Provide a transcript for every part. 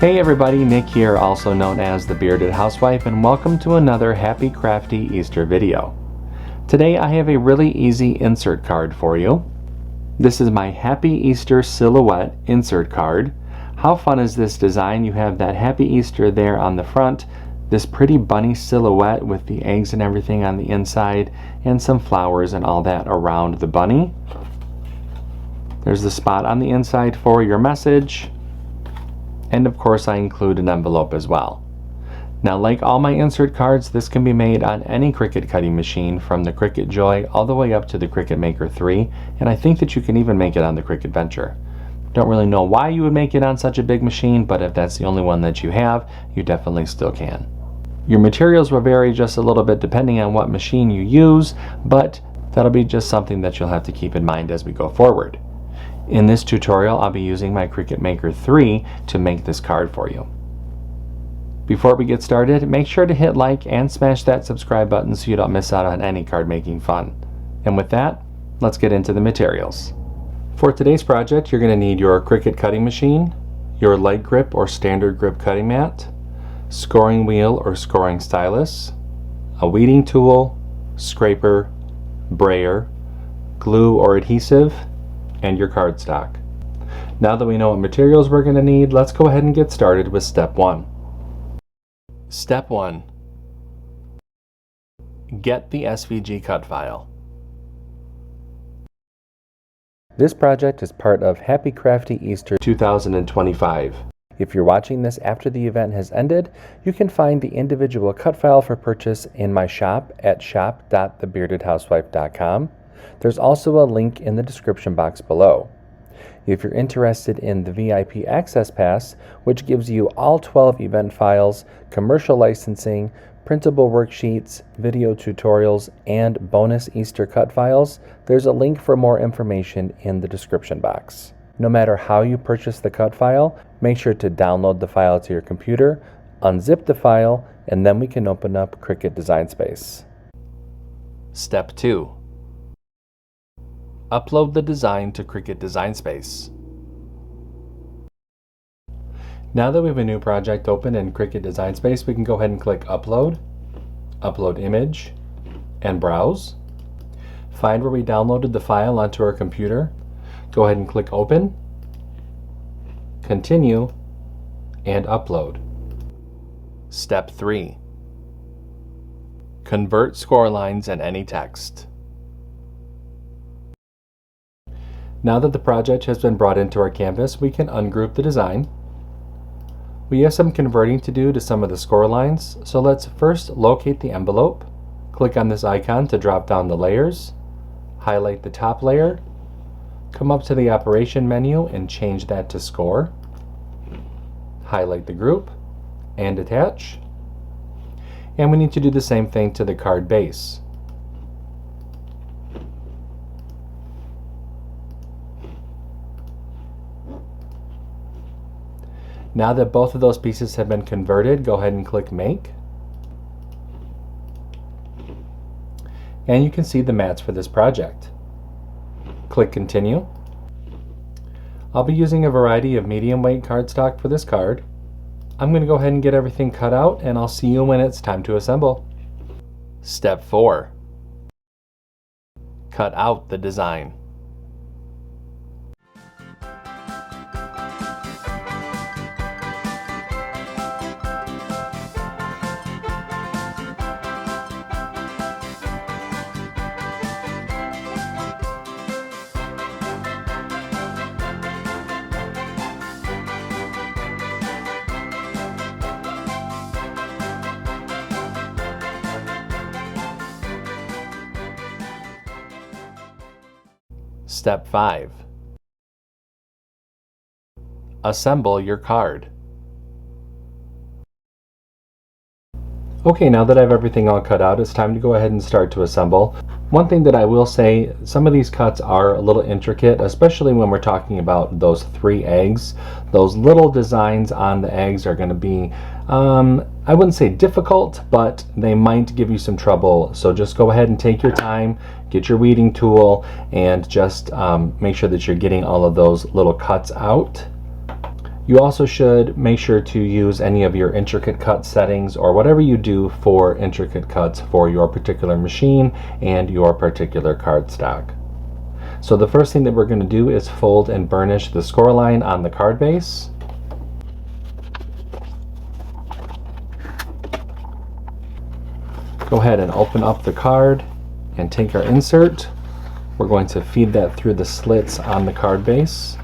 Hey everybody, Nick here, also known as the Bearded Housewife, and welcome to another Happy Crafty Easter video. Today I have a really easy insert card for you. This is my Happy Easter Silhouette insert card. How fun is this design? You have that Happy Easter there on the front, this pretty bunny silhouette with the eggs and everything on the inside, and some flowers and all that around the bunny. There's the spot on the inside for your message. And of course I include an envelope as well. Now, like all my insert cards, this can be made on any Cricut cutting machine from the Cricut Joy all the way up to the Cricut Maker 3, and I think that you can even make it on the Cricut Venture. Don't really know why you would make it on such a big machine, but if that's the only one that you have, you definitely still can. Your materials will vary just a little bit depending on what machine you use, but that'll be just something that you'll have to keep in mind as we go forward. In this tutorial, I'll be using my Cricut Maker 3 to make this card for you. Before we get started, make sure to hit like and smash that subscribe button so you don't miss out on any card making fun. And with that, let's get into the materials. For today's project, you're going to need your Cricut cutting machine, your light grip or standard grip cutting mat, scoring wheel or scoring stylus, a weeding tool, scraper, brayer, glue or adhesive, and your cardstock. Now that we know what materials we're going to need, let's go ahead and get started with step 1. Step 1. Get the SVG cut file. This project is part of Happy Crafty Easter 2025. If you're watching this after the event has ended, you can find the individual cut file for purchase in my shop at shop.thebeardedhousewife.com. There's also a link in the description box below. If you're interested in the VIP Access Pass, which gives you all 12 event files, commercial licensing, printable worksheets, video tutorials, and bonus Easter cut files, there's a link for more information in the description box. No matter how you purchase the cut file, make sure to download the file to your computer, unzip the file, and then we can open up Cricut Design Space. Step 2. Upload the design to Cricut Design Space. Now that we have a new project open in Cricut Design Space, we can go ahead and click Upload, Upload Image, and Browse. Find where we downloaded the file onto our computer. Go ahead and click Open, Continue, and Upload. Step 3. Convert score lines and any text. Now that the project has been brought into our canvas, we can ungroup the design. We have some converting to do to some of the score lines, so let's first locate the envelope. Click on this icon to drop down the layers, highlight the top layer, come up to the operation menu and change that to score, highlight the group, and attach. And we need to do the same thing to the card base. Now that both of those pieces have been converted, go ahead and click Make. And you can see the mats for this project. Click Continue. I'll be using a variety of medium weight cardstock for this card. I'm going to go ahead and get everything cut out, and I'll see you when it's time to assemble. Step 4. Cut out the design. Step 5. Assemble your card. Okay, now that I have everything all cut out, it's time to go ahead and start to assemble. One thing that I will say, some of these cuts are a little intricate, especially when we're talking about those 3 eggs. Those little designs on the eggs are going to be, I wouldn't say difficult, but they might give you some trouble. So just go ahead and take your time, get your weeding tool, and just make sure that you're getting all of those little cuts out. You also should make sure to use any of your intricate cut settings or whatever you do for intricate cuts for your particular machine and your particular cardstock. So the first thing that we're going to do is fold and burnish the score line on the card base. Go ahead and open up the card and take our insert. We're going to feed that through the slits on the card base.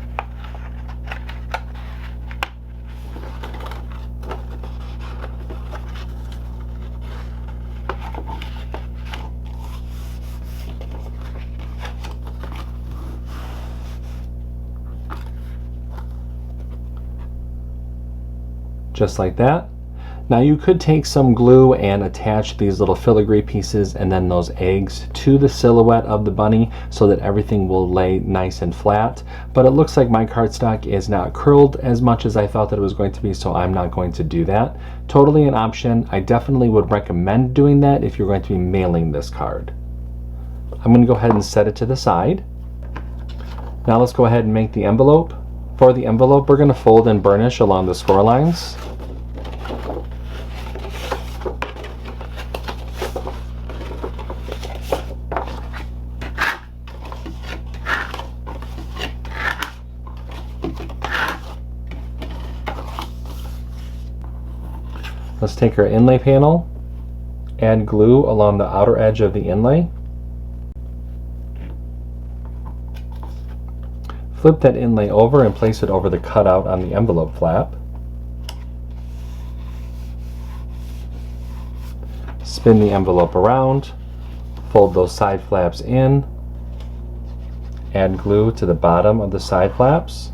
Just like that. Now you could take some glue and attach these little filigree pieces and then those eggs to the silhouette of the bunny so that everything will lay nice and flat, but it looks like my cardstock is not curled as much as I thought that it was going to be, so I'm not going to do that. Totally an option. I definitely would recommend doing that if you're going to be mailing this card. I'm going to go ahead and set it to the side. Now let's go ahead and make the envelope. For the envelope, we're going to fold and burnish along the score lines. Let's take our inlay panel, add glue along the outer edge of the inlay. Flip that inlay over and place it over the cutout on the envelope flap. Spin the envelope around, fold those side flaps in, add glue to the bottom of the side flaps.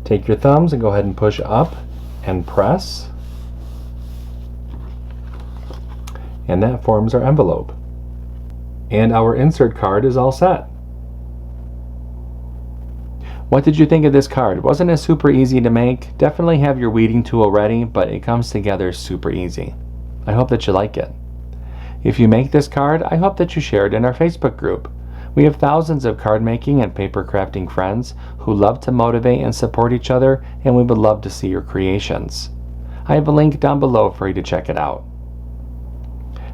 Take your thumbs and go ahead and push up and press, and that forms our envelope. And our insert card is all set. What did you think of this card? Wasn't it super easy to make? Definitely have your weeding tool ready, but it comes together super easy. I hope that you like it. If you make this card, I hope that you share it in our Facebook group. We have thousands of card making and paper crafting friends who love to motivate and support each other, and we would love to see your creations. I have a link down below for you to check it out.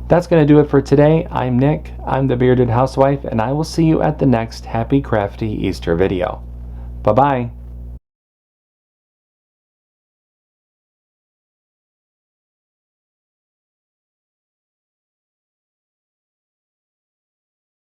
That's going to do it for today. I'm Nick, I'm the Bearded Housewife, and I will see you at the next Happy Crafty Easter video. Bye-bye.